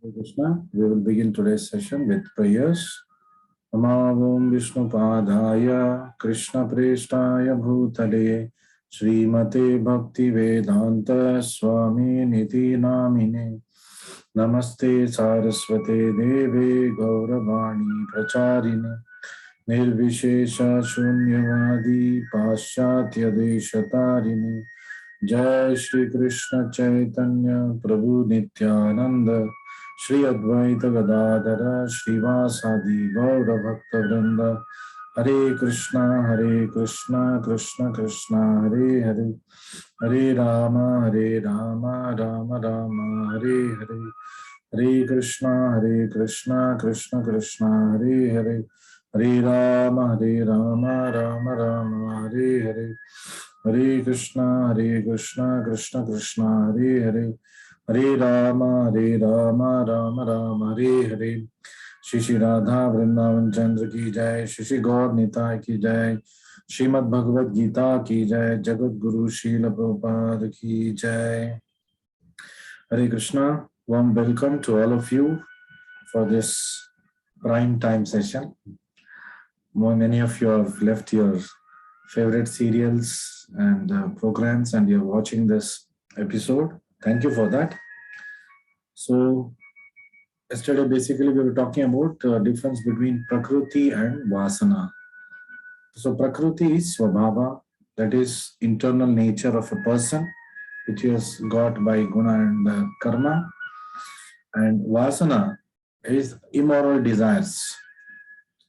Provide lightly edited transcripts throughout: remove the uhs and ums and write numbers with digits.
Hare Krishna. We will begin today's session with prayers. Namo Vishnu Padaya Krishna Preshtaya Bhutale Srimate Bhakti Vedanta Swami Niti Namine Namaste Saraswate Deve Gauravani Pracharine Nirvishesha Shunyavadi Paschatya Deshatarine Jai Shri Krishna Chaitanya Prabhu Nityananda Shri Advaita Gadadhara Srivasadi Gaura Bhakta Vrinda Hare Krishna Krishna Krishna Hare Hare Hare Rama Rama Rama Hare Hare Hare Krishna Krishna Krishna Hare Hare Hare Rama Rama Hare Hare Hare Krishna Krishna Krishna Hare Hare Hare Rama Rama Hare Hare Shri Radha Vrindavan Chandra ki jai, Shri Gaur Nitai ki jai, Srimad Bhagavad Gita ki jai, Jagat Guru Srila Prabhupada ki jai. Hare Krishna, warm welcome to all of you for this prime time session. Many of you have left your favorite serials and programs and you're watching this episode. Thank you for that. So yesterday basically we were talking about difference between Prakriti and Vasana. So Prakriti is Swabhava, that is internal nature of a person which is got by Guna and Karma, and Vasana is immoral desires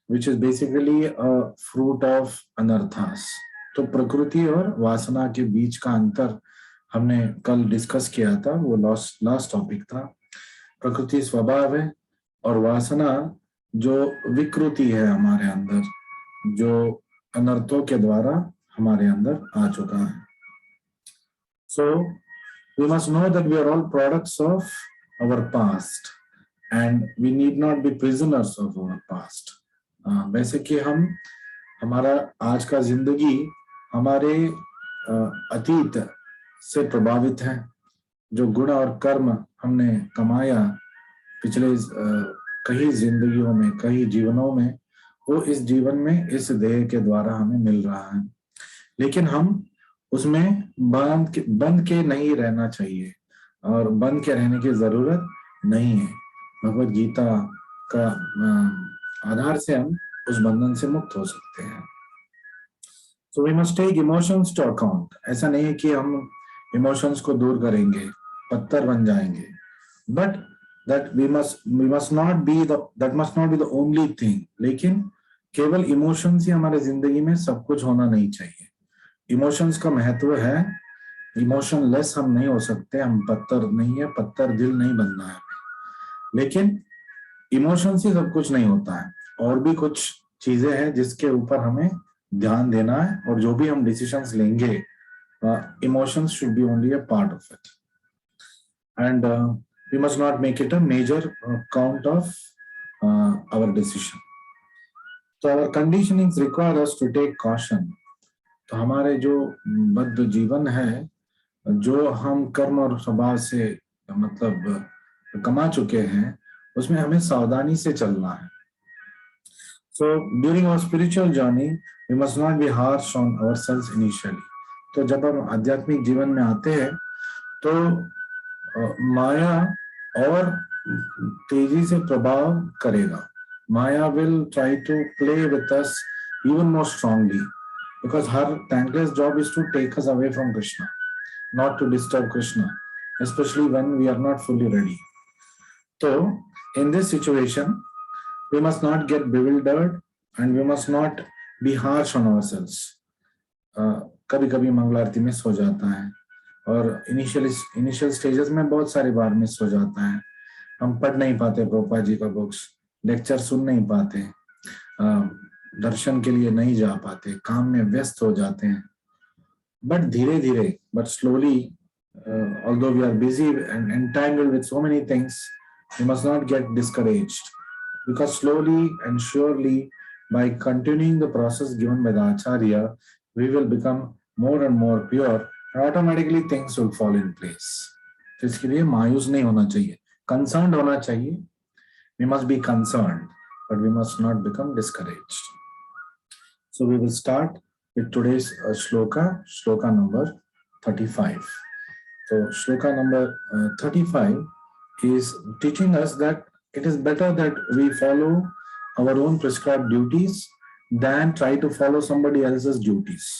which is basically a fruit of anarthas. तो प्रकृति और वासना के बीच का अंतर हमने कल discuss किया था, वो लास्ट टॉपिक था. प्रकृति स्वभाव है और वासना जो विकृति है हमारे अंदर, जो अनर्थों के द्वारा हमारे अंदर आ चुका है. So we must know that we are all products of our past and we need not be prisoners of our past. वैसे कि हमारा आज का जिंदगी हमारे अतीत से प्रभावित है. जो गुण और कर्म हमने कमाया पिछले कई जिंदगियों में, कई जीवनों में, वो इस जीवन में इस देह के द्वारा हमें मिल रहा है. लेकिन हम उसमें बंद के नहीं रहना चाहिए और बंद के रहने की जरूरत नहीं है. भगवद गीता का आधार से हम उस बंधन से मुक्त हो सकते हैं. So we must take emotions to account. ऐसा नहीं है कि हम इमोशंस को दूर करेंगे, पत्थर बन जाएंगे. But that we must not be the only thing. लेकिन केवल इमोशंस ही हमारे जिंदगी में सब कुछ होना नहीं चाहिए. इमोशंस का महत्व है. इमोशन लेस हम नहीं हो सकते. हम पत्थर नहीं है, पत्थर दिल नहीं बनना है. लेकिन इमोशंस ही सब कुछ नहीं होता है. और भी कुछ चीजें हैं जिसके ऊपर हमें ध्यान देना है और जो भी हम डिसीजंस लेंगे, emotions should be only a part of it and we must not make it a major count of our decision. तो our conditionings require us to take caution. तो हमारे जो बद्ध जीवन है, जो हम कर्म और स्वभाव से मतलब कमा चुके हैं, उसमें हमें सावधानी से चलना है. So during our spiritual journey, we must not be harsh on ourselves initially. तो जब हम आध्यात्मिक जीवन में आते हैं तो माया और तेजी से प्रभाव करेगा. माया will try to play with us even more strongly because her thankless job is to take us away from Krishna, not to disturb Krishna, especially when we are not fully ready. So in this situation, we must not get bewildered and we must not be harsh on ourselves. कभी कभी मंगलारती miss हो जाता है और initial stages में बहुत सारी बार miss हो जाता है. हम पढ़ नहीं पाते प्रभुपाद जी का बुक्स, लेक्चर सुन नहीं पाते, दर्शन के लिए नहीं जा पाते, काम में व्यस्त हो जाते हैं. बट धीरे धीरे, but slowly, although we are busy and entangled with so many things, we must not get discouraged. Because slowly and surely, by continuing the process given by the Acharya, we will become more and more pure, and automatically things will fall in place. तो इसके लिए मायूस नहीं होना चाहिए, concerned होना चाहिए. We must be concerned, but we must not become discouraged. So we will start with today's shloka number 35. So shloka number 35 is teaching us that it is better that we follow our own prescribed duties than try to follow somebody else's duties.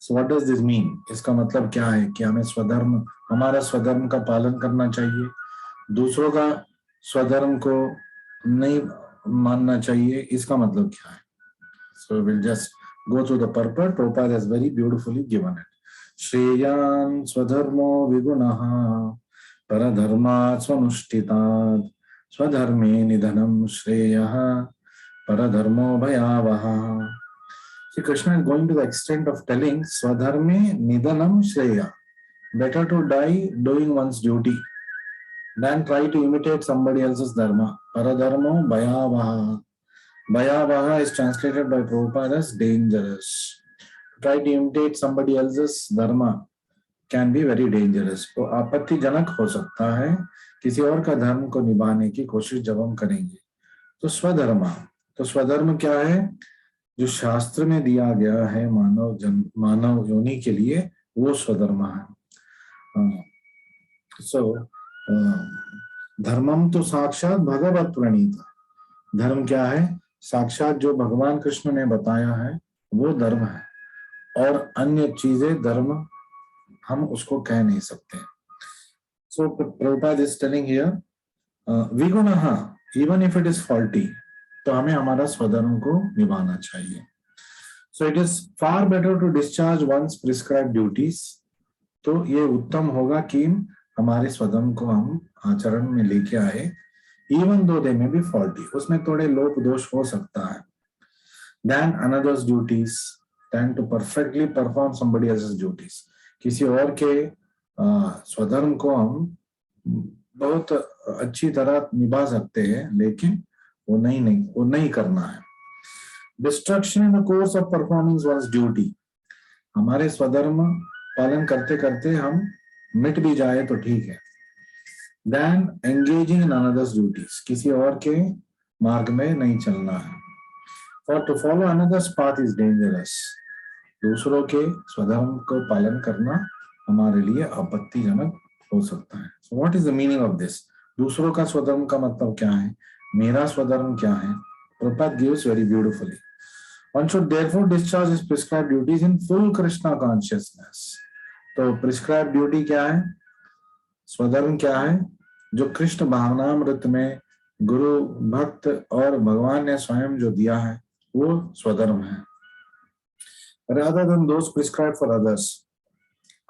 So what does this mean? इसका मतलब क्या है कि हमें हमारा स्वधर्म का पालन करना चाहिए, दूसरों का स्वधर्म को नहीं मानना चाहिए. इसका मतलब क्या है? So we'll just go through the purport. Prabhupada has very beautifully given it. Shreyan swadharmo vigunaha paradharmat swanushtitat swadharme nidhanam shreyaha paradharmo bhayavaha. See, Krishna is going to the extent of telling swadharme nidhanam shreya. Better to die doing one's duty than try to imitate somebody else's dharma. Paradharmo bhayavaha. Bhayavaha is translated by Prabhupada as dangerous. Try to imitate somebody else's dharma can be very dangerous. तो आपत्तिजनक हो सकता है किसी और का धर्म को निभाने की कोशिश जब हम करेंगे. तो स्वधर्म क्या है? जो शास्त्र में दिया गया है मानव योनि के लिए, वो स्वधर्म है. धर्मम तो साक्षात भगवत प्रणीता. धर्म क्या है? साक्षात जो भगवान कृष्ण ने बताया है वो धर्म है, और अन्य चीजें धर्म हम उसको कह नहीं सकते. So Prabhupada is telling here विगुणः, even if it is faulty, तो हमें हमारा स्वधर्म को निभाना चाहिए. So it is far better to discharge once prescribed duties. तो ये उत्तम होगा कि हमारे स्वधर्म को हम आचरण में लेके आए, even though they may be faulty. उसमें थोड़े लोप दोष हो सकता है. Than another's duties, than to perfectly perform somebody else's duties. किसी और के स्वधर्म को हम बहुत अच्छी तरह निभा सकते हैं, लेकिन वो नहीं करना है. Destruction in the course of performing one's duty. हमारे स्वधर्म पालन करते करते हम मिट भी जाए तो ठीक है. Than engaging in another's duties. किसी और के मार्ग में नहीं चलना है. For to follow another's path is dangerous. दूसरों के स्वधर्म को पालन करना हमारे लिए आपत्तिजनक हो सकता है. So what is the meaning of this? दूसरों का स्वधर्म का मतलब क्या है? मेरा स्वधर्म क्या है? Prabhupada gives very beautifully. One should therefore discharge his prescribed duties in full Krishna consciousness. तो prescribed duty क्या है? स्वधर्म क्या है? जो कृष्ण भावनामृत में गुरु, भक्त और भगवान ने स्वयं जो दिया है वो स्वधर्म है. Rather than those prescribed for others.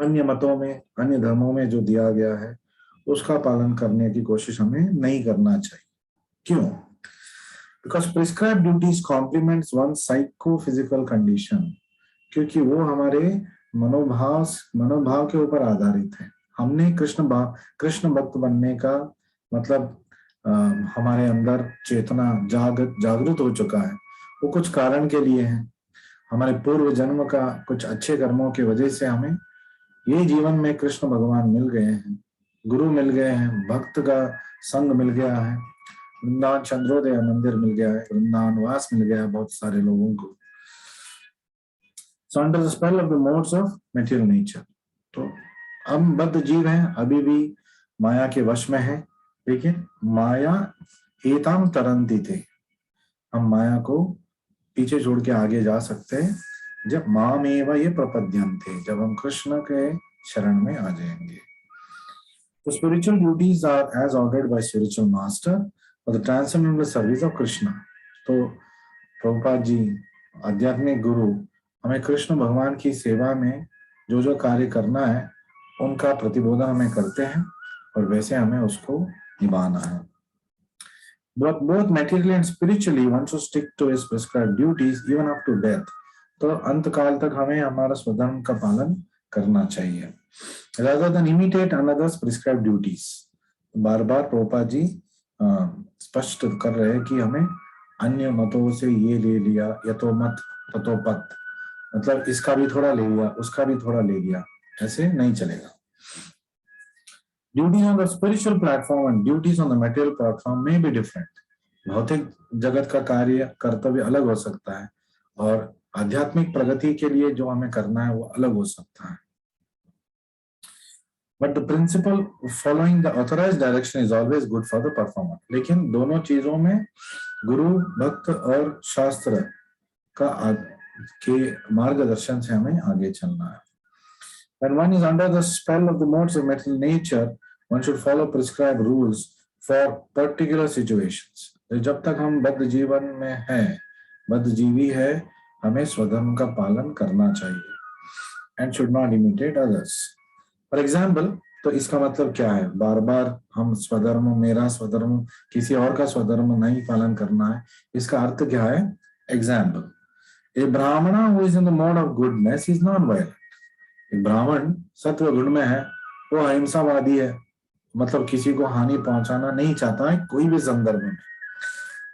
अन्य मतों में, अन्य धर्मों में जो दिया गया है उसका पालन करने की कोशिश हमें नहीं करना चाहिए. क्यों? Because prescribed duties complements one's psychophysical condition. क्योंकि वो हमारे मनोभाव के ऊपर आधारित है. हमने कृष्ण भक्त बनने का मतलब हमारे अंदर चेतना जागृत हो चुका है. वो कुछ कारण के लिए है. हमारे पूर्व जन्म का कुछ अच्छे कर्मों की वजह से हमें ये जीवन में कृष्ण भगवान मिल गए हैं, गुरु मिल गए हैं, भक्त का संग मिल गया है, वृंदावन चंद्रोदय मंदिर मिल गया है, वृंदावन वास मिल गया है बहुत सारे लोगों को. So under the spell of the modes of material nature. तो हम बद्ध जीव हैं, अभी भी माया के वश में है, लेकिन माया एताम तरंती थे. हम माया को पीछे छोड़ के आगे जा सकते हैं जब मामेव ये प्रपद्यन्ते, जब हम कृष्ण के शरण में आ जाएंगे. तो spiritual duties are as ordered by spiritual master for the transcendental service of Krishna. तो प्रभुपाद जी, आध्यात्मिक गुरु, हमें कृष्ण भगवान की सेवा में जो जो कार्य करना है उनका प्रतिबोधन हमें करते हैं और वैसे हमें उसको निभाना है. Both materially and spiritually one should stick to his prescribed duties even up to death. तो अंत काल तक हमें हमारा स्वधर्म का पालन करना चाहिए. Rather than imitate another's prescribed duties. बार बार प्रभुपाद जी स्पष्ट कर रहे हैं कि हमें अन्य मतों से ये ले लिया, यतो मत ततो पत, मतलब इसका भी थोड़ा ले लिया, उसका भी थोड़ा ले लिया, ऐसे नहीं चलेगा. Duties on the spiritual platform and duties on the material platform may be different. भौतिक जगत का कार्य कर्तव्य अलग हो सकता है और आध्यात्मिक प्रगति के लिए जो हमें करना है वो अलग हो सकता है. But the principle of following the authorized direction is always good for the performer. लेकिन दोनों चीजों में गुरु भक्त और शास्त्र का के मार्गदर्शन से हमें आगे चलना है. When one is under the spell of the modes of material nature, one should follow prescribed rules for particular situations. जब तक हम बद्ध जीवन में हैं, बद्ध जीवी है, हमें स्वधर्म का पालन करना चाहिए and should not imitate others. For example, तो इसका मतलब क्या है? बार बार हम स्वधर्म, मेरा स्वधर्म, किसी और का स्वधर्म नहीं पालन करना है. इसका अर्थ क्या है? Example, a brahmana who is in the mode of goodness is non-violent. एक ब्राह्मण सत्व गुण में है, वो अहिंसावादी है, मतलब किसी को हानि पहुंचाना नहीं चाहता है कोई भी संदर्भ में.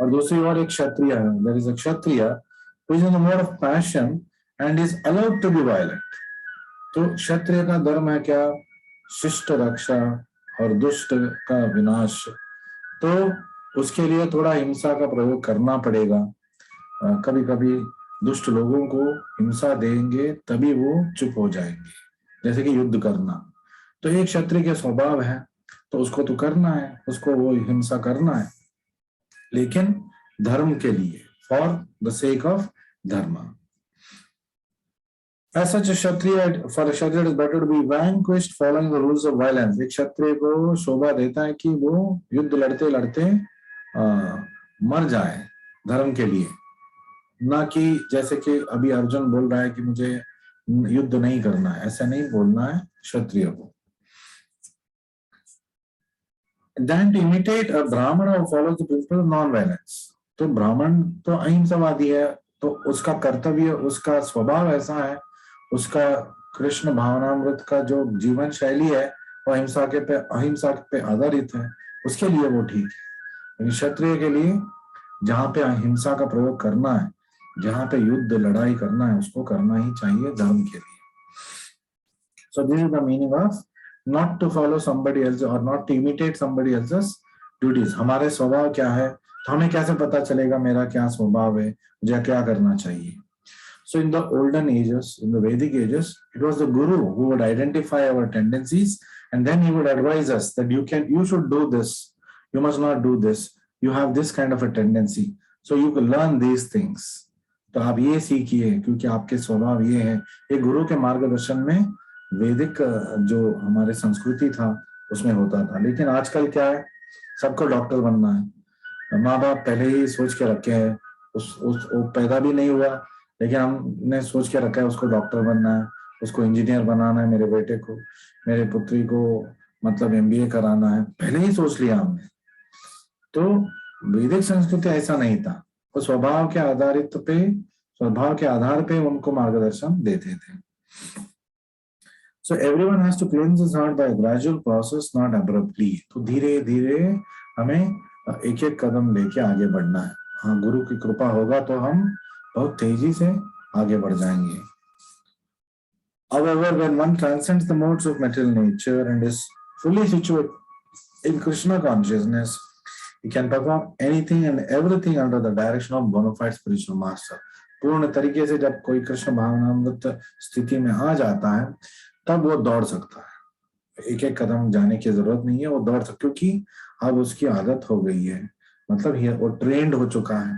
और दूसरी ओर एक क्षत्रिय है, there is a kshatriya who is in the mode of passion and is allowed to be violent. तो क्षत्रिय का धर्म है क्या? शिष्ट रक्षा और दुष्ट का विनाश. तो उसके लिए थोड़ा हिंसा का प्रयोग करना पड़ेगा. कभी कभी दुष्ट लोगों को हिंसा देंगे तभी वो चुप हो जाएंगे, जैसे कि युद्ध करना. तो एक क्षत्रिय के स्वभाव है, तो उसको तो करना है, उसको वो हिंसा करना है, लेकिन धर्म के लिए, फॉर द सेक ऑफ धर्म. As such, a Kshatriya, for a Kshatriya it is better to be vanquished following the rules of violence. एक क्षत्रिय को शोभा देता है कि वो युद्ध लड़ते लड़ते मर जाए धर्म के लिए, ना कि जैसे कि अभी अर्जुन बोल रहा है कि मुझे युद्ध नहीं करना है. ऐसा नहीं बोलना है क्षत्रिय को. Then to imitate a Brahmana who follows the principle of non-violence. तो ब्राह्मण तो अहिंसावादी है, तो उसका कर्तव्य, उसका स्वभाव ऐसा है, उसका कृष्ण भावनामृत का जो जीवन शैली है वो अहिंसा पे आधारित है, उसके लिए वो ठीक है. लेकिन क्षत्रिय के लिए जहाँ पे अहिंसा का प्रयोग करना है, जहाँ पे युद्ध लड़ाई करना है, उसको करना ही चाहिए धर्म के लिए. So this is the meaning of not to follow somebody else or not to imitate somebody else's duties. हमारे स्वभाव क्या है, तो हमें कैसे पता चलेगा मेरा क्या स्वभाव है, मुझे क्या करना चाहिए. So in the olden ages, in the Vedic ages, it was the guru who would identify our tendencies and then he would advise us that you should do this, you must not do this, you have this kind of a tendency, so you can learn these things. तो आप ये सीखिए क्योंकि आपके स्वभाव ये है. एक गुरु के मार्गदर्शन में वैदिक जो हमारे संस्कृति था उसमें होता था. लेकिन आजकल क्या है, सबको डॉक्टर बनना है. माँ बाप पहले ही सोच के रखे हैं, वो पैदा भी नहीं हुआ लेकिन हमने सोच के रखा है उसको डॉक्टर बनना है, उसको इंजीनियर बनाना है, मेरे बेटे को, मेरे पुत्री को मतलब MBA कराना है, पहले ही सोच लिया हमने. तो वैदिक संस्कृति ऐसा नहीं था, वो स्वभाव के आधार पे उनको मार्गदर्शन देते थे. So everyone has to cleanse his heart by a gradual process, not abruptly. तो धीरे धीरे हमें एक एक कदम लेके आगे बढ़ना है. हाँ, गुरु की कृपा होगा तो हम बहुत तेजी से आगे बढ़ जाएंगे. However, when one transcends the modes of material nature and is fully situated in Krishna consciousness, he can perform anything and everything under the direction of bona fide spiritual master. पूर्ण तरीके से जब कोई कृष्ण भावनामृत स्थिति में आ जाता है तब वो दौड़ सकता है. एक एक कदम जाने की जरूरत नहीं है, वो दौड़ सकता, क्योंकि अब उसकी आदत हो गई है, मतलब वो ट्रेंड हो चुका है,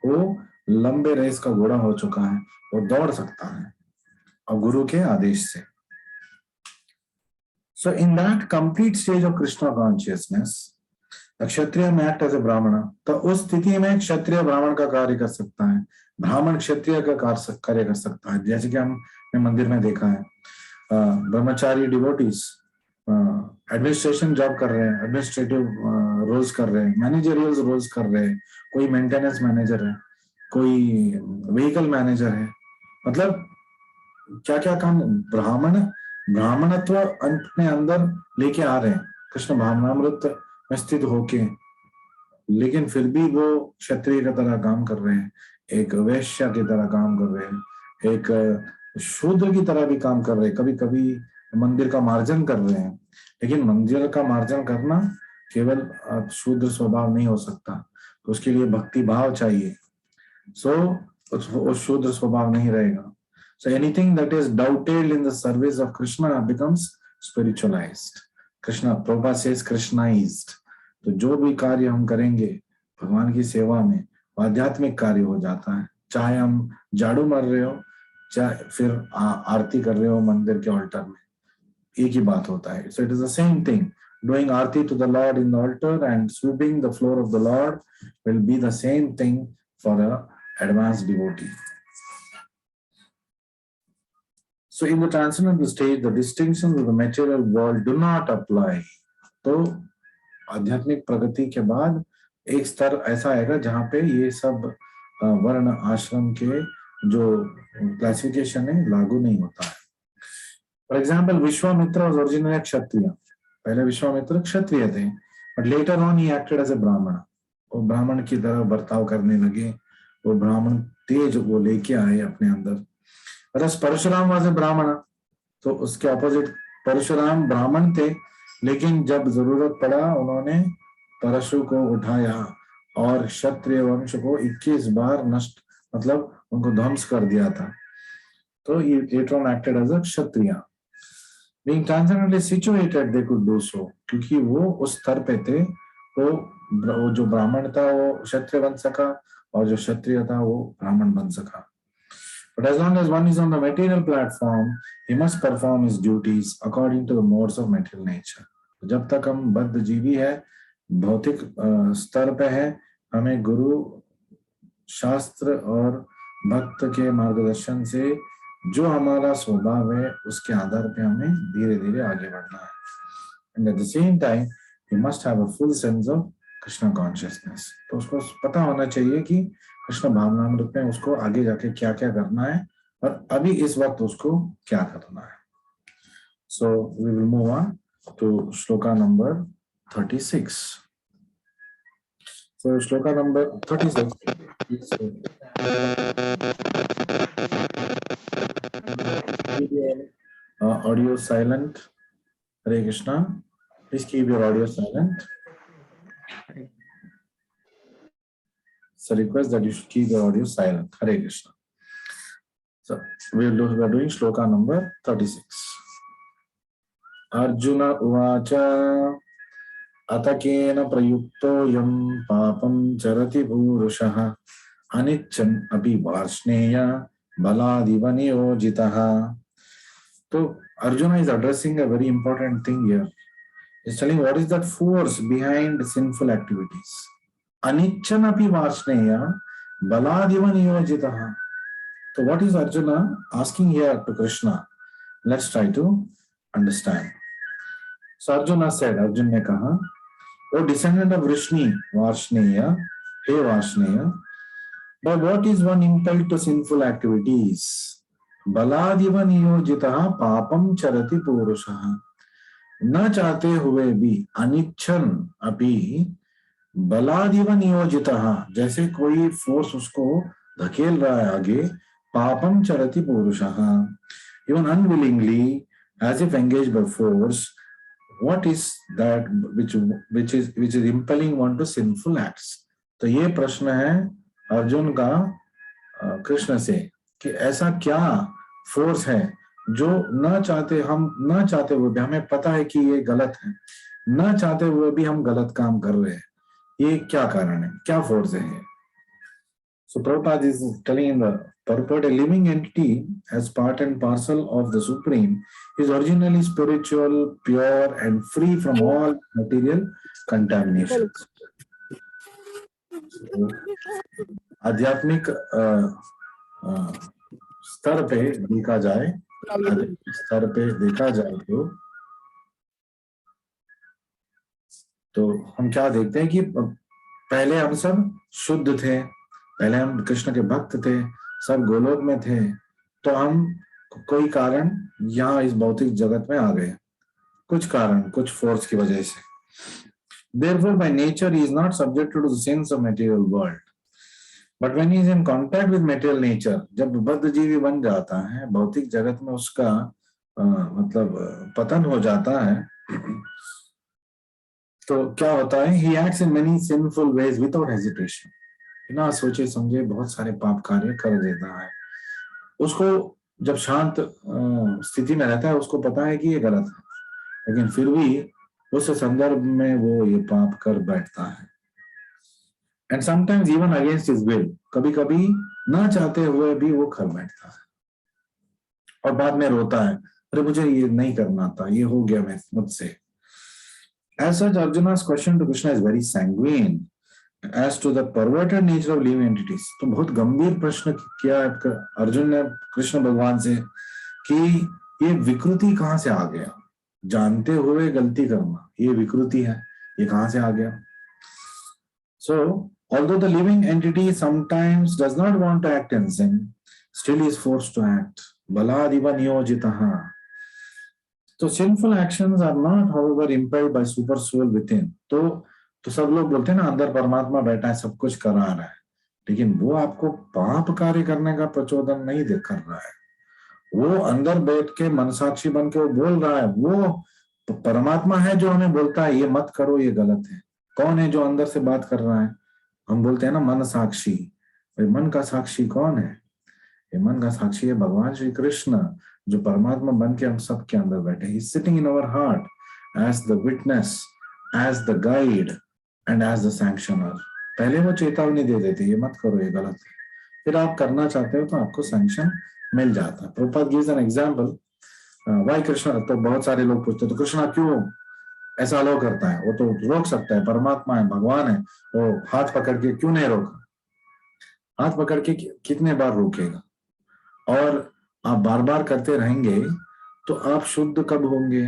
वो लंबे रेस का घोड़ा हो चुका है, वो दौड़ सकता है और गुरु के आदेश से. So in that complete stage of Krishna consciousness, the Kshatriya may act as a Brahmana. तो उस स्थिति में क्षत्रिय ब्राह्मण का कार्य कर सकता है, ब्राह्मण क्षत्रिय का कार्य कर सकता है. जैसे कि हमने मंदिर में देखा है, ब्रह्मचारी डिवोटीज एडमिनिस्ट्रेशन जॉब कर रहे हैं, एडमिनिस्ट्रेटिव रोल्स कर रहे हैं, मैनेजरियल रोल्स कर रहे हैं, कोई मेंटेनेंस मैनेजर है, कोई व्हीकल मैनेजर है, मतलब क्या क्या काम ब्राह्मणत्व अपने अंदर लेके आ रहे हैं कृष्ण भावनामृत में स्थित होके, लेकिन फिर भी वो क्षत्रिय की तरह काम कर रहे हैं, एक वैश्य की तरह काम कर रहे हैं, एक शूद्र की तरह भी काम कर रहे हैं, कभी कभी मंदिर का मार्जन कर रहे हैं, लेकिन मंदिर का मार्जन करना केवल शूद्र स्वभाव नहीं हो सकता, तो उसके लिए भक्ति भाव चाहिए। सो वो शूद्र स्वभाव नहीं रहेगा। So anything that is doubted in the service of Krishna becomes spiritualized. Krishna, Prabhupada says Krishnized. तो जो भी कार्य हम करेंगे भगवान की सेवा में, आध्यात्मिक कार्य हो जाता है। चाहे हम झाड़ू मार रहे हो, चाहे फिर आरती कर रहे हो मंदिर के ऑल्टर में, एक ही बात होता है। सो it is the same thing, doing aarti to the Lord in the altar and sweeping the floor of the Lord will be the same thing for a advanced devotee. So in the transcendental stage, the distinctions of the material world do not apply. तो आध्यात्मिक प्रगति के बाद एक स्तर ऐसा आएगा जहां पे ये सब वर्ण आश्रम के जो क्लासिफिकेशन है लागू नहीं होता है। For example, Vishwamitra was originally kshatriya. पहले विश्वामित्र क्षत्रिय थे, but later on he acted as a Brahmin. वो ब्राह्मण की तरह बर्ताव करने लगे, वो ब्राह्मण तेज वो लेके आए अपने अंदर। रस परशुराम वाज ए ब्राह्मण, तो उसके ऑपोजिट परशुराम ब्राह्मण थे, लेकिन जब जरूरत पड़ा उन्होंने परशु को उठाया और क्षत्रिय वंश को 21 बार नष्ट, मतलब उनको ध्वंस कर दिया था। तो ये later on acted as a Kshatriya. Being transcendently situated, they could do so, क्योंकि वो उस स्तर पे थे। वो जो ब्राह्मण था वो क्षत्रिय बन सका, और जो क्षत्रिय था वो ब्राह्मण बन सका। But as long as one is on the material platform, he must perform his duties according to the modes of material nature. जब तक हम बद्ध जीवी है, भौतिक स्तर पे है, हमें गुरु शास्त्र और भक्त के मार्गदर्शन से जो हमारा स्वभाव है उसके आधार पे हमें धीरे धीरे आगे बढ़ना है। And at the same time we must have a full sense of Krishna consciousness. तो उसको पता होना चाहिए कि कृष्ण भावनामृत में उसको आगे जाके क्या क्या करना है और अभी इस वक्त उसको क्या करना है। So we will move on to shloka number 36। So shloka number 36 is audio silent. Hare Krishna. Please keep your audio silent. So request that you should keep your audio silent. Hare Krishna. So we are doing shloka number 36. Arjuna uvacha अतकेन प्रयुक्तोऽयं पापं चरति पुरुषः अनिच्छन् अपि वार्ष्णेय बलादिव नियोजितः। तो Arjuna is addressing a very important thing here. He's telling what is that force behind sinful activities. Anicchan api varshneya baladiva niyojitah. So what is Arjuna asking here to Krishna? Let's try to understand. So Arjuna said, Arjun ने कहा, O descendant of Vrishni, Varshneya, hey Varshneya, by what is one impelled to sinful activities? Baladiva niyojitaha papam charati purushaha. न चाहते हुए भी अनिच्छन अपि बलादिव नियोजितः, जैसे कोई force उसको धकेल रहा है आगे, पापम चरति पुरुषः, even unwillingly, as if engaged by force. What is that which is impelling one to sinful acts? तो ये प्रश्न है अर्जुन का कृष्ण से कि ऐसा क्या फोर्स है जो न चाहते हुए भी, हमें पता है कि ये गलत है, न चाहते हुए भी हम गलत काम कर रहे हैं, ये क्या कारण है, क्या फोर्स है ये? So Prabhupada is telling in the purport, a living entity as part and parcel of the Supreme is originally spiritual, pure and free from all material contaminations. So, आध्यात्मिक स्तर पे देखा जाए, तो हम क्या देखते हैं कि पहले हम सब शुद्ध थे, पहले हम कृष्ण के भक्त थे, सब गोलोक में थे, तो हम कोई कारण यहाँ इस भौतिक जगत में आ गए, कुछ कारण, कुछ फोर्स की वजह से। Therefore, by nature, he is not subjected to the sins of material world. But when he is in contact with material nature, जब बद्ध जीवी बन जाता है, भौतिक जगत में उसका मतलब पतन हो जाता है, तो क्या होता है, he acts in many sinful ways without hesitation, बिना सोचे समझे बहुत सारे पाप कार्य कर देता है। उसको जब शांत स्थिति में रहता है उसको पता है कि ये गलत है, लेकिन फिर भी उस संदर्भ में वो ये पाप कर बैठता है। And sometimes even against his will, कभी कभी ना चाहते हुए भी वो कर बैठता है और बाद में रोता है, अरे मुझे ये नहीं करना था, ये हो गया मैं मुझसे। As such, Arjuna's question to Krishna is very sanguine as to the perverted nature of living entities. तो बहुत गंभीर प्रश्न किया अर्जुन ने कृष्ण भगवान से कि ये विकृति कहां से आ गया, जानते हुए गलती करना ये विकृति है, ये कहां से आ गया। So, although the living entity sometimes does not want to act in sin, still is forced to act. Baladiva niyojitaha. So sinful actions are not, however, impelled by super soul within. तो सब लोग बोलते हैं ना अंदर परमात्मा बैठा है सब कुछ करा रहा है, लेकिन वो आपको पाप कार्य करने का प्रचोदन नहीं देख कर रहा है। वो अंदर बैठ के मनसाक्षी बन के वो बोल रहा है, वो परमात्मा है जो हमें बोलता है ये मत करो ये गलत है। कौन है जो अंदर से बात कर रहा है? हम बोलते हैं ना मन साक्षी। मन का साक्षी कौन है? ये मन का साक्षी है भगवान श्री कृष्ण, जो परमात्मा बन के हम सब के अंदर बैठे। He is sitting in our heart as the witness, as the guide and as the sanctioner. पहले वो चेतावनी दे देते ये मत करो ये गलत है, फिर आप करना चाहते हो तो आपको सैंक्शन मिल जाता है। Prabhupada gives an example, why Krishna, तो बहुत सारे लोग पूछते तो कृष्णा क्यों ऐसा अलाउ करता है, वो तो रोक सकता है, परमात्मा है भगवान है, वो हाथ पकड़ के क्यों नहीं रोका? हाथ पकड़ के कितने बार रोकेगा? और आप बार बार करते रहेंगे तो आप शुद्ध कब होंगे,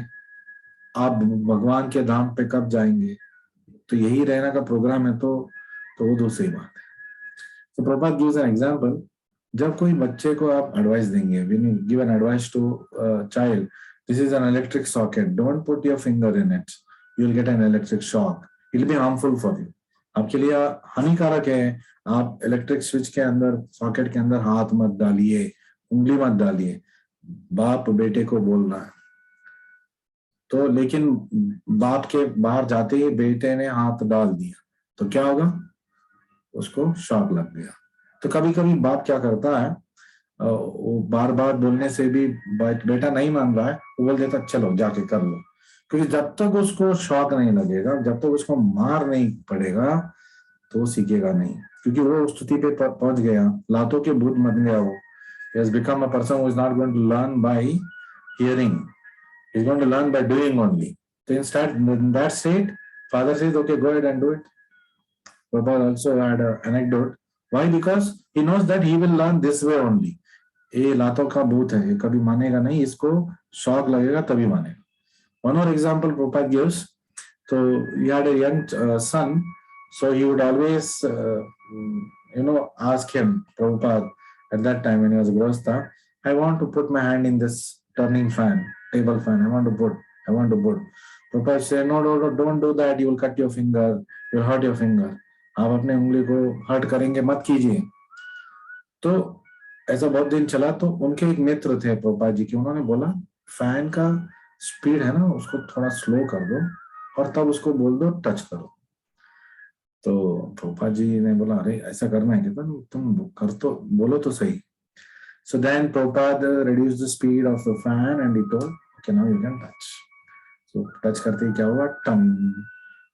आप भगवान के धाम पे कब जाएंगे? तो यही रहने का प्रोग्राम है, तो वो दूसरी बात है। तो प्रभुपाद गिव्स एन एग्जांपल, जब कोई बच्चे को आप एडवाइस देंगे, when you give an advice to child, this is an electric socket, don't put your finger in it, you will get an electric shock, it will be harmful for you, आपके लिए हानिकारक है। आप electric switch के अंदर, socket के अंदर हाथ मत डालिए, उंगली मत डालिए। बाप बेटे को बोल रहा है, तो लेकिन बाप के बाहर जाते ही बेटे ने हाथ डाल दिया तो क्या होगा? उसको शॉक लग गया। तो कभी कभी बाप क्या करता है, वो बार बार बोलने से भी बेटा नहीं मान रहा है, वो बोल देता चलो जाके कर लो, क्योंकि जब तक उसको शॉक नहीं लगेगा, जब तक उसको मार नहीं पड़ेगा तो वो सीखेगा नहीं, क्योंकि वो उस स्थिति पे पहुंच गया, लातों के भूत बन गया। वो has become a person who is not going to learn by hearing, he is going to learn by doing only. So instead, in that state, father says, okay, go ahead and do it. Prabhupada also had an anecdote. Why? Because he knows that he will learn this way only. ये लातों का भूत है, ये कभी मानेगा नहीं, इसको shock लगेगा तभी मानेगा। One more example Prabhupada gives. So he had a young son, so he would always ask him, Prabhupada, at that time when he was Grostha, I want to put my hand in this turning fan, table fan, I want to put. Prabhupada said, no, don't do that, you will cut your finger, you will hurt your finger. आप अपने उंगली को hurt करेंगे, मत कीजिए। तो ऐसा बहुत दिन चला, तो उनके एक मित्र थे प्रभुपाद जी के, उन्होंने बोला फैन का स्पीड है ना उसको थोड़ा स्लो कर दो और तब उसको बोल दो टच करो। तो प्रभुपाद जी ने बोला अरे ऐसा करना है क्या, तुम कर तो बोलो तो सही। So then Prabhupada reduced the speed of the fan and he told, okay, now you can touch. So touch करते ही क्या हुआ, टम,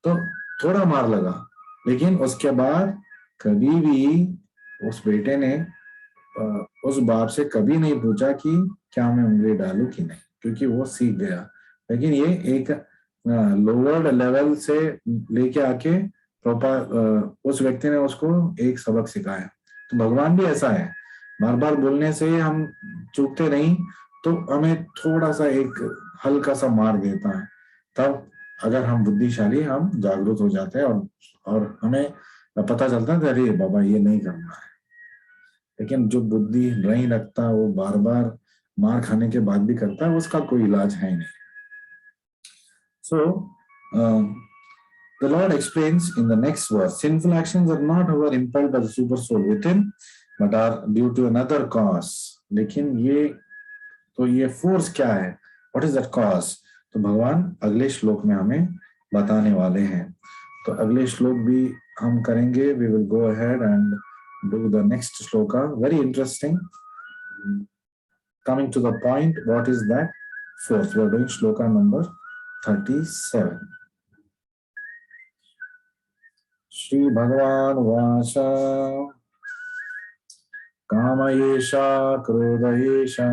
तो थोड़ा मार लगा, लेकिन उसके बाद कभी भी उस बेटे ने उस बाप से कभी नहीं पूछा कि क्या मैं उंगली डालूं कि नहीं, क्योंकि वो सीख गया। लेकिन ये एक लोअर लेवल से लेके आके उस व्यक्ति ने उसको एक सबक सिखाया। तो भगवान भी ऐसा है, बार बार बोलने से हम चूकते नहीं, तो हमें थोड़ा सा एक हल्का सा मार देता है, तब अगर हम बुद्धिशाली, हम जागरूक हो जाते हैं और हमें पता चलता है अरे बाबा ये नहीं करना है। लेकिन जो बुद्धि नहीं रखता, वो बार बार मार खाने के बाद भी करता है, उसका कोई इलाज है नहीं। So the Lord explains in the next verse, sinful actions are not however impelled by the super soul within, but are due to another cause. लेकिन ये force क्या है? What is that cause? तो भगवान अगले श्लोक में हमें बताने वाले हैं। तो अगले श्लोक भी हम करेंगे। We will go ahead and do the next shloka, very interesting, coming to the point. What is that? Fourth, we are doing shloka number 37. Shri Bhagavan Vacha Kama Yesha Krodha Yesha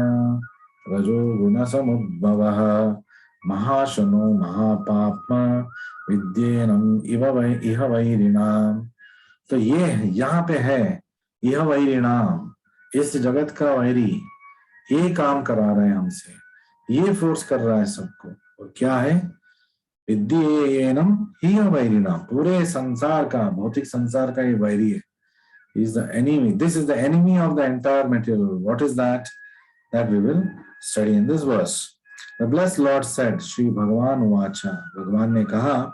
Rajo Guna Samudbhavaha Mahashano Mahapapma Vidyenam Iha Vairinam। तो ये यहाँ पे है, यह वैरिणाम, इस जगत का vary, ये काम करा रहे हैं हमसे, ये फोर्स कर रहा है सबको। और क्या है? विद्येनम ही वैरिणाम, पूरे संसार का, भौतिक संसार का ये वैरी है। is the enemy. This is the enemy of the entire material. What is that? That we will study in this verse. The blessed Lord said, Shri Bhagavan Vacha, भगवान ने कहा,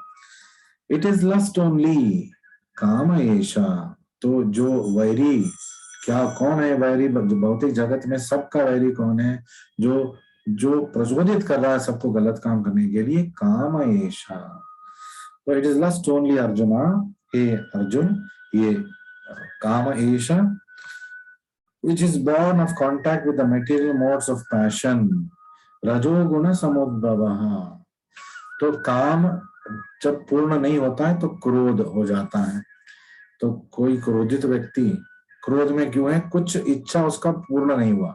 it is lust only, काम ऐशा। तो जो vary, क्या कौन है वैरी भौतिक जगत में? सबका वैरी कौन है? जो प्रचोदित कर रहा है सबको गलत काम करने के लिए, काम ऐशा। तो it is lust only Arjuna, हे अर्जुन, ये काम ऐशा which is born of contact with the material modes of passion, रजोगुण समुद्भवः। तो काम जब पूर्ण नहीं होता है तो क्रोध हो जाता है। तो कोई क्रोधित व्यक्ति क्रोध में क्यों है? कुछ इच्छा उसका पूर्ण नहीं हुआ,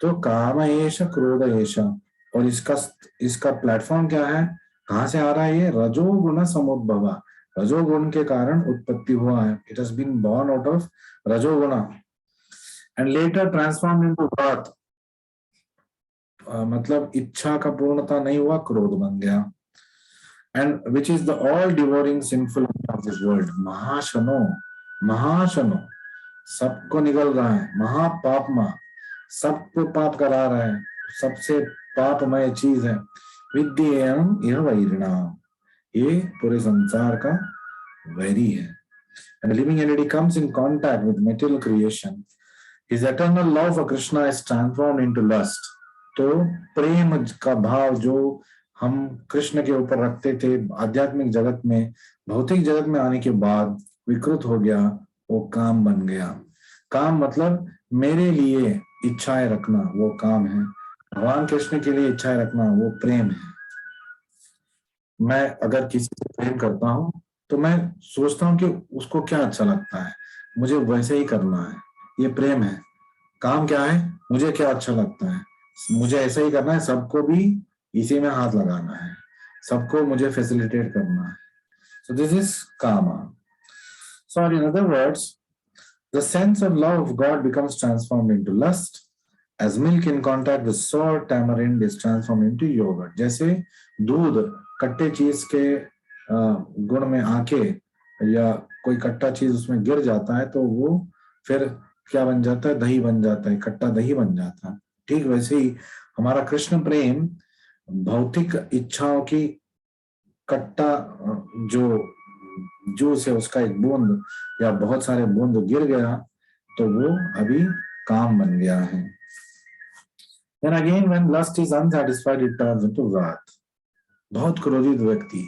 तो काम एष क्रोध एष। और इसका प्लेटफॉर्म क्या है? कहाँ से आ रहा है ये? रजोगुण समुद्भव, रजोगुण के कारण उत्पत्ति हुआ है। It has been born out of rajoguna and later transform into wrath. मतलब इच्छा का पूर्णता नहीं हुआ, क्रोध बन गया। And which is the all devouring sinful of this world, महाशनो, महाशनो, सबको निगल रहा है, महापापमा, सबको पाप करा रहा है, सबसे पापमय चीज है। विद्येयम यह वैरिणाम, ये पूरे संसार का वैरी है। And living entity comes in contact with material creation. His eternal love for Krishna is transformed into lust. तो प्रेम का भाव जो हम कृष्ण के ऊपर रखते थे आध्यात्मिक जगत में, भौतिक जगत में आने के बाद विकृत हो गया, वो काम बन गया। काम मतलब मेरे लिए इच्छाएं रखना, वो काम है। भगवान कृष्ण के लिए इच्छाएं रखना, वो प्रेम है। मैं अगर किसी से प्रेम करता हूं तो मैं सोचता हूं कि उसको क्या अच्छा लगता है, मुझे वैसे ही करना है, ये प्रेम है। काम क्या है? मुझे क्या अच्छा लगता है, मुझे ऐसा ही करना है, सबको भी इसी में हाथ लगाना है, सबको मुझे फैसिलिटेट करना है। So this is kama. So in other words, the sense of love of God becomes transformed into lust, as milk in contact with sour tamarind is transformed into yogurt. जैसे दूध कट्टे चीज के गुण में आके या कोई कट्टा चीज उसमें गिर जाता है तो वो फिर क्या बन जाता है? दही बन जाता है, खट्टा दही बन जाता है। ठीक वैसे ही हमारा कृष्ण प्रेम भौतिक इच्छाओं की कट्टा जो जूस है उसका एक बूंद या बहुत सारे बूंद गिर गया तो वो अभी काम बन गया है। Then again, when lust is unsatisfied, it turns into wrath. बहुत क्रोधित व्यक्ति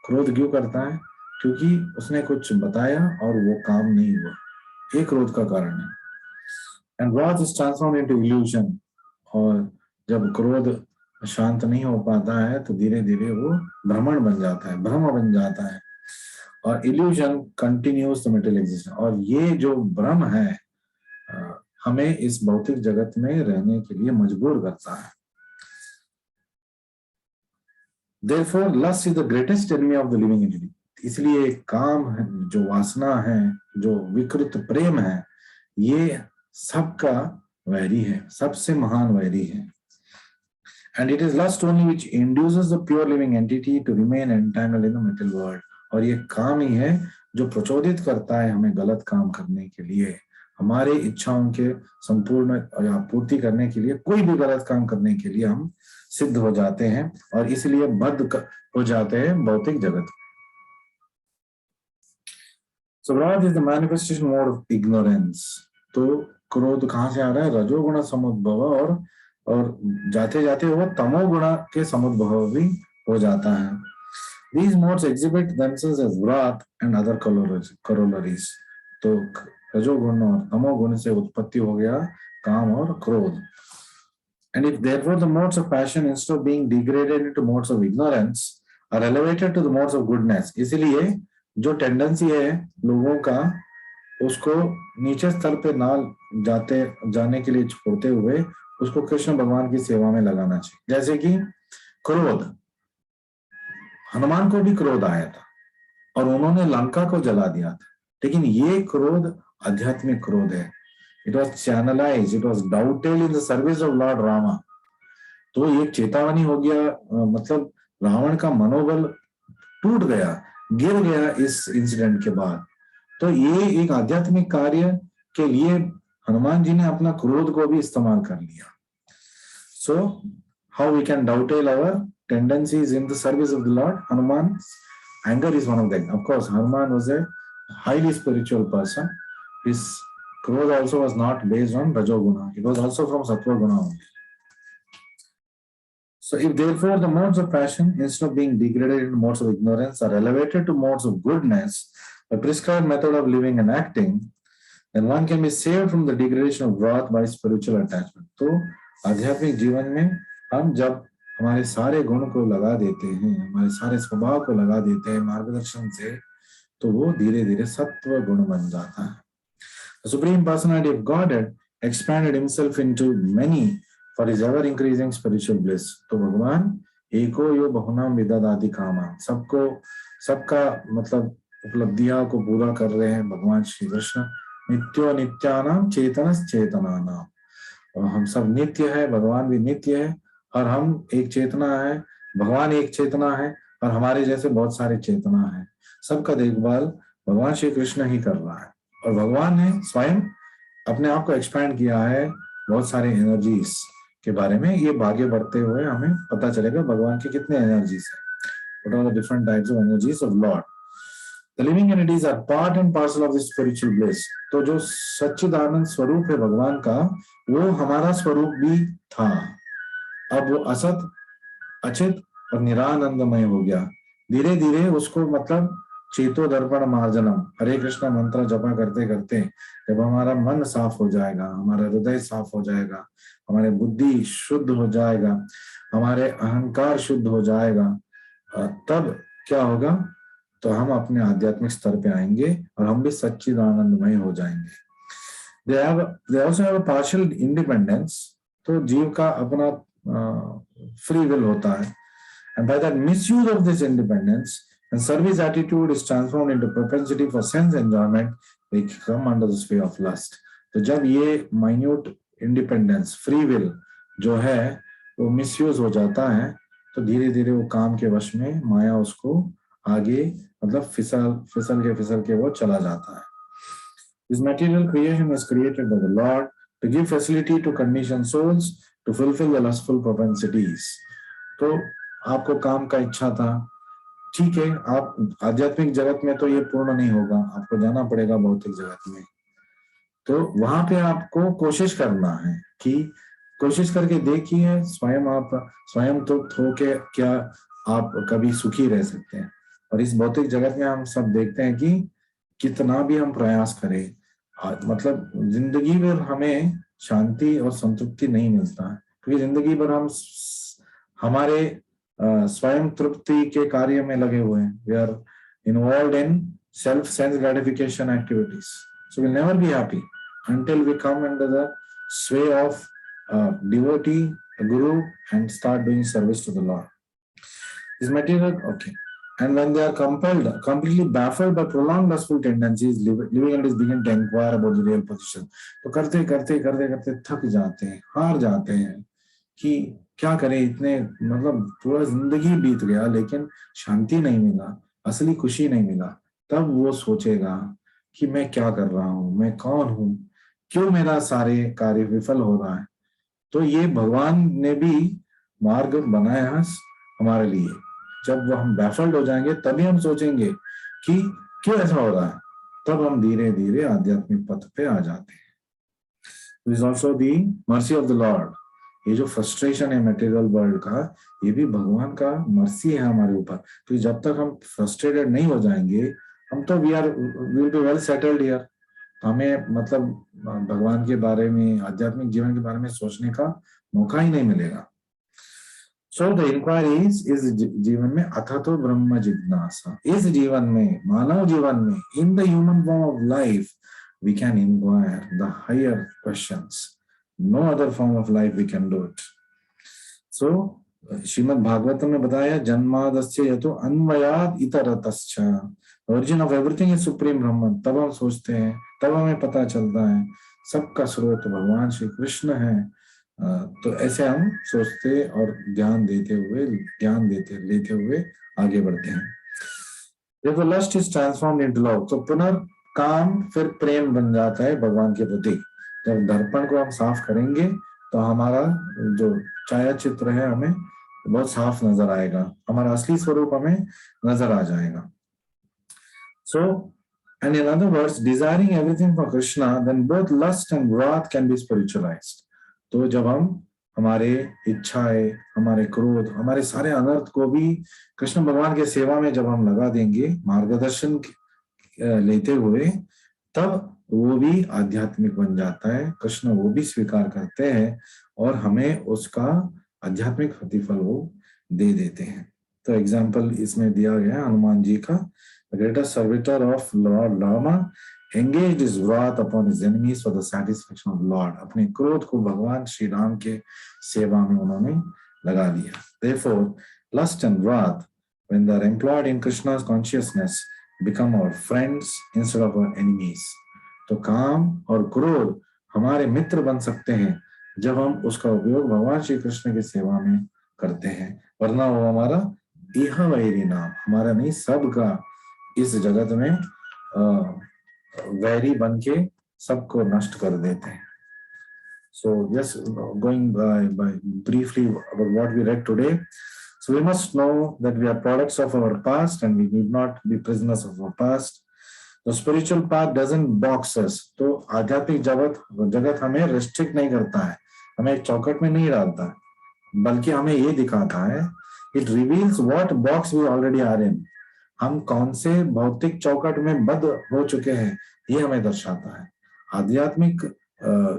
क्रोध क्यों करता है? क्योंकि उसने कुछ बताया और वो काम नहीं हुआ, ये क्रोध का कारण है। And wrath is transformed into illusion. और जब क्रोध शांत नहीं हो पाता है तो धीरे धीरे वो भ्रमण बन जाता है, भ्रम बन जाता है। और illusion continues the material existence. और ये जो भ्रम है हमें इस भौतिक जगत में रहने के लिए मजबूर करता है। Therefore, lust is the greatest enemy of the living entity. इसलिए काम है, जो वासना है, जो विकृत प्रेम है, ये सबका वैरी है, सबसे महान वैरी है। And it is lust only which induces the pure living entity to remain entangled in the material world. और ये काम ही है जो प्रचोदित करता है हमें गलत काम करने के लिए, हमारे इच्छाओं के संपूर्ण या पूर्ति करने के लिए, कोई भी गलत काम करने के लिए हम सिद्ध हो जाते हैं और इसलिए बद्ध हो जाते हैं भौतिक जगत। So wrath is the manifestation mode of ignorance. तो क्रोध कहाँ से आ रहा है? रजोगुण समुद्भव और और जाते जाते वो तमोगुण के समुद्भव भी हो जाता है। These modes exhibit themselves as wrath and other corollaries. तो रजोगुण और तमोगुण से उत्पत्ति हो गया काम और क्रोध। And if therefore the modes of passion, instead of being degraded into modes of ignorance, are elevated to the modes of goodness, इसलिए जो टेंडेंसी है लोगों का उसको नीचे स्तर पे ना जाने के लिए छोड़ते हुए उसको कृष्ण भगवान की सेवा में लगाना चाहिए। जैसे कि क्रोध, हनुमान को भी क्रोध आया था और उन्होंने लंका को जला दिया था, लेकिन ये क्रोध आध्यात्मिक क्रोध है। It was channelized, it was doubted in the service of Lord Rama. तो एक चेतावनी हो गया, मतलब रावण का मनोबल टूट गया, गिर गया इस इंसिडेंट के बाद। तो ये एक आध्यात्मिक कार्य के लिए हनुमान जी ने अपना क्रोध को भी इस्तेमाल कर लिया। So how we can dovetail our tendencies in the service of the Lord? Hanuman's anger is one of them. Of course, Hanuman was a highly spiritual person. His क्रोध also was not based on Rajoguna. It was also from Sattva-guna only. So if therefore the modes of passion, instead of being degraded into modes of ignorance, are elevated to modes of goodness, a prescribed method of living and acting, then one can be saved from the degradation of wrath by spiritual attachment. तो आध्यात्मिक जीवन में हम जब हमारे सारे गुण को लगा देते हैं, हमारे सारे स्वभाव को लगा देते हैं मार्गदर्शन से, तो वो धीरे धीरे सत्व गुण बन जाता है। The Supreme Personality of Godhead expanded himself into many for his ever increasing spiritual bliss. तो भगवान एको यो बहुनाम विदधाति कामा, सबको सबका मतलब उपलब्धियां को पूरा कर रहे हैं भगवान श्री कृष्ण। नित्यो नित्यानाम चेतनस चेतनानाम, और हम सब नित्य है, भगवान भी नित्य है, और हम एक चेतना है, भगवान एक चेतना है, और हमारे जैसे बहुत सारे चेतना है। सबका देखभाल भगवान श्री कृष्ण ही कर रहा है, और भगवान ने स्वयं अपने आप को एक्सपैंड किया है बहुत सारे एनर्जीज के बारे में। ये आगे बढ़ते हुए हमें पता चलेगा भगवान के कितने एनर्जीज हैं, what are the different types of energies of Lord. The living entities are part and parcel of this spiritual bliss. तो जो सच्चिदानंद स्वरूप है भगवान का, वो हमारा स्वरूप भी था। अब वो असत, अचित और निरानंदमय हो गया। धीरे धीरे उसको मतलब चेतो दर्पण मार्जनम, हरे कृष्ण मंत्र जपा करते करते जब हमारा मन साफ हो जाएगा, हमारा हृदय साफ हो जाएगा, हमारे बुद्धि शुद्ध हो जाएगा, हमारे अहंकार शुद्ध हो जाएगा, तब क्या होगा? तो हम अपने आध्यात्मिक स्तर पे आएंगे और हम भी सच्चिदानंदमय हो जाएंगे। They also have a partial independence. तो जीव का अपना फ्री विल होता है, and by that misuse of this independence and service attitude is transformed into propensity for sense enjoyment, we come under the sway of lust. तो जब ये minute independence, free will जो है वो misuse हो जाता है, तो धीरे धीरे वो काम के वश में माया उसको आगे मतलब फिसल के वो चला जाता है। This material creation is created by the Lord to give facility to conditioned souls to fulfill the lustful propensities. तो आपको काम का इच्छा था, ठीक है, आप आध्यात्मिक जगत में तो ये पूर्ण नहीं होगा, आपको जाना पड़ेगा भौतिक जगत में। तो वहां पे आपको कोशिश करना है कि कोशिश करके देखिए स्वयं आप स्वयं तृप्त होके क्या आप कभी सुखी रह सकते हैं। और इस भौतिक जगत में हम सब देखते हैं कि कितना भी हम प्रयास करें, मतलब जिंदगी भर हमें शांति और संतृप्ति नहीं मिलता है, क्योंकि जिंदगी भर हम हमारे स्वयं तृप्ति के कार्य में लगे हुए हैं। We are involved in self-sense gratification activities. So we'll never be happy until we come under the sway of devotee, a guru, and start doing service to the Lord. This material, okay. And when they are compelled, completely baffled by prolonged lustful tendencies, living entities begin to inquire about the real position. तो करते करते करते करते थक जाते हैं, हार जाते हैं कि क्या करें, इतने मतलब पूरा जिंदगी बीत गया लेकिन शांति नहीं मिला, असली खुशी नहीं मिला। तब वो सोचेगा कि मैं क्या कर रहा हूँ, मैं कौन हूँ, क्यों मेरा सारे कार्य विफल हो रहा है। तो ये भगवान ने भी मार्ग बनाया है हमारे लिए। जब हम बैफल्ड हो जाएंगे तभी हम सोचेंगे कि क्यों ऐसा हो रहा है, तब हम धीरे धीरे आध्यात्मिक पथ पे आ जाते हैं। This is also the mercy of the Lord. ये जो फ्रस्ट्रेशन है मटेरियल वर्ल्ड का, ये भी भगवान का मर्सी है हमारे ऊपर। तो जब तक हम फ्रस्ट्रेटेड नहीं हो जाएंगे, हम तो we will be well settled here. हमें मतलब भगवान के बारे में, आध्यात्मिक जीवन के बारे में सोचने का मौका ही नहीं मिलेगा। सो द इंक्वायरीज इस जीवन में अथतो ब्रह्म जिज्ञासा, इस जीवन में, मानव जीवन में, in the human form of life we can inquire the higher questions, no other form of life we can do it. So Shrimad Bhagavatam में बताया जन्मादस्य यतो अन्वयाद इतरतश्च, origin of everything is supreme Brahman. तब हम सोचते हैं, तब हमें पता चलता है सबका स्रोत भगवान श्री कृष्ण है। तो ऐसे हम सोचते और ध्यान देते हुए आगे बढ़ते हैं। देखो lust is transformed into love, तो पुनर्काम फिर प्रेम बन जाता है भगवान के प्रति। जब दर्पण को हम साफ करेंगे तो हमारा जो छाया चित्र है हमें बहुत साफ नजर आएगा, हमारा असली स्वरूप हमें नजर आ जाएगा। So, and in other words, desiring everything for Krishna, then both lust and wrath can be spiritualized. तो जब हम हमारे इच्छाएं, हमारे क्रोध, हमारे सारे अनर्थ को भी कृष्ण भगवान के सेवा में जब हम लगा देंगे, मार्गदर्शन लेते हुए, तब वो भी आध्यात्मिक बन जाता है। कृष्ण वो भी स्वीकार करते हैं और हमें उसका आध्यात्मिक प्रतिफल वो दे देते हैं। तो एग्जाम्पल इसमें दिया गया हनुमान जी का, the greatest servitor of Lord Rama engaged his wrath upon his enemies for the satisfaction of Lord. अपने क्रोध को भगवान श्री राम के सेवा में उन्होंने लगा दिया। Therefore, lust and wrath, when they are employed in Krishna's consciousness, become our friends instead of our enemies. तो काम और क्रोध हमारे मित्र बन सकते हैं जब हम उसका उपयोग भगवान श्री कृष्ण की सेवा में करते हैं, वरना वो हमारा इह वैरी नाम, हमारा नहीं सबका इस जगत में वैरी बन के सबको नष्ट कर देते हैं। So just going by briefly about what we read today. So we must know that we are products of our past and we need not be prisoners of our past. The spiritual path doesn't box us. तो आध्यात्मिक जगत हमें restrict नहीं करता है, हमें एक चौकट में नहीं डालता है, बल्कि हमें ये दिखाता है, it reveals what box we already are in. हम कौन से भौतिक चौकट में बंद हो चुके हैं, ये हमें दर्शाता है। आध्यात्मिक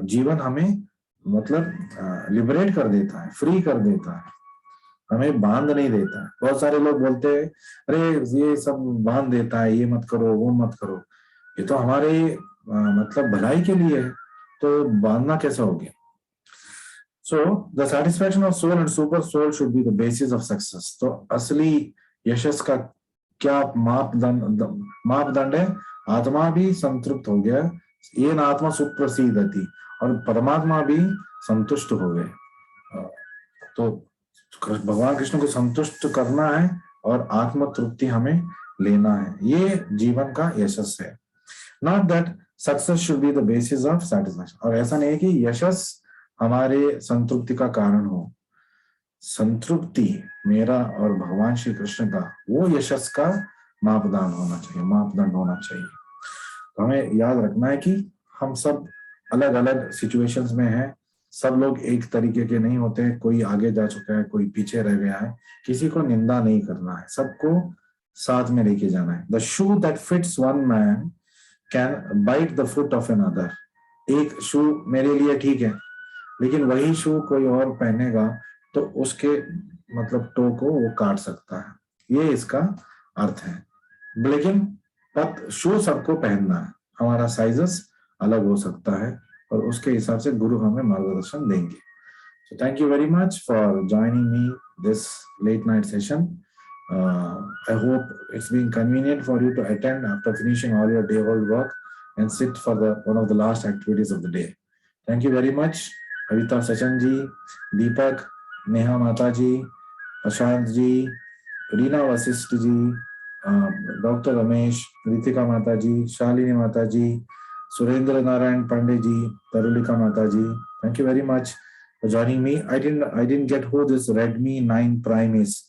जीवन हमें मतलब लिबरेट कर देता है, फ्री कर देता है, हमें बांध नहीं देता है। बहुत सारे लोग बोलते हैं अरे ये सब बांध देता है, ये मत करो, वो मत करो। ये तो हमारे मतलब भलाई के लिए है, तो बांधना कैसे हो गया? So the satisfaction of soul and super soul should be the basis of success. तो असली यशस का क्या मापदंड है? आत्मा भी संतृप्त हो गया, ये न आत्मा सुप्रसिद्धति, और परमात्मा भी संतुष्ट हो गए। तो भगवान कृष्ण को संतुष्ट करना है और आत्म तृप्ति हमें लेना है, ये जीवन का यशस है। Not that success should be the basis of satisfaction, और ऐसा नहीं है कि यशस हमारे संतृप्ति का कारण हो। संतृप्ति मेरा और भगवान श्री कृष्ण का वो यशस का मापदंड होना चाहिए। तो हमें याद रखना है कि हम सब अलग अलग सिचुएशंस में हैं, सब लोग एक तरीके के नहीं होते, कोई आगे जा चुका है, कोई पीछे रह गया है, किसी को निंदा नहीं करना है, सबको साथ में लेके जाना है। The shoe that fits one man can bite the foot of another. एक शू मेरे लिए ठीक है, लेकिन वही शू कोई और पहनेगा तो उसके मतलब टो को वो काट सकता है, ये इसका अर्थ है। लेकिन शू सबको पहनना है, हमारा साइजेस अलग हो सकता है और उसके हिसाब से गुरु हमें मार्गदर्शन देंगे। So thank you very much for joining me this late night session. I hope it's been convenient for you to attend after finishing all your day old work and sit for one of the last activities of the day. Thank you very much, Avita Sachan ji, Deepak, Neha Mata ji, Ashant ji, Reena Vasist ji, Dr. Ramesh, Ritika Mata ji, Shalini Mata ji, Surendra Narayan Pandey ji, Tarulika Mata ji. Thank you very much for joining me. I didn't get who this Redmi 9 Prime is.